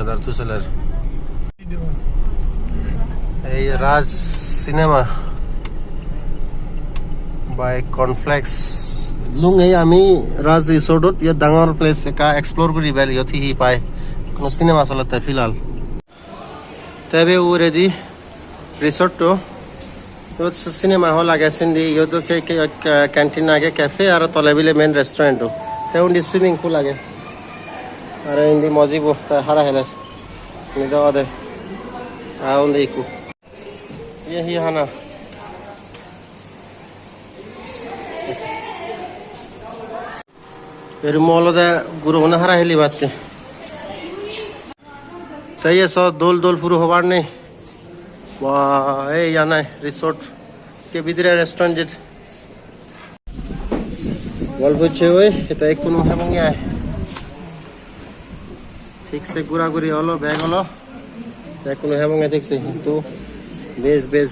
dar tu seller ei Raj cinema by Cornflakes lung ei ami Raj resort ot ye dangor place ka explore kori bel yothi hi pai kono cinema cholate filal tebe uredi resort to तो cinema hall आगे सिंधी यो तो के canteen आगे cafe और तलेबिले main restaurant हो ते उन्दी swimming pool आगे अरे इंदी मौजी वो हरा हेलर निदो अदे आ उन्दी इकु ये ही हाना फिर मॉल दे गुरु होना हरा हेली बात के सही है सो दोल दोल पूरा होवार नहीं वाह ये याना है रिसोर्ट के भीतर रेस्टोरेंट जित वॉल बुझे हुए इतना एक कुन है मंगे आए ठीक से गुरा गुरी वालो बैग वालो एक कुन है मंगे ठीक से तो बेस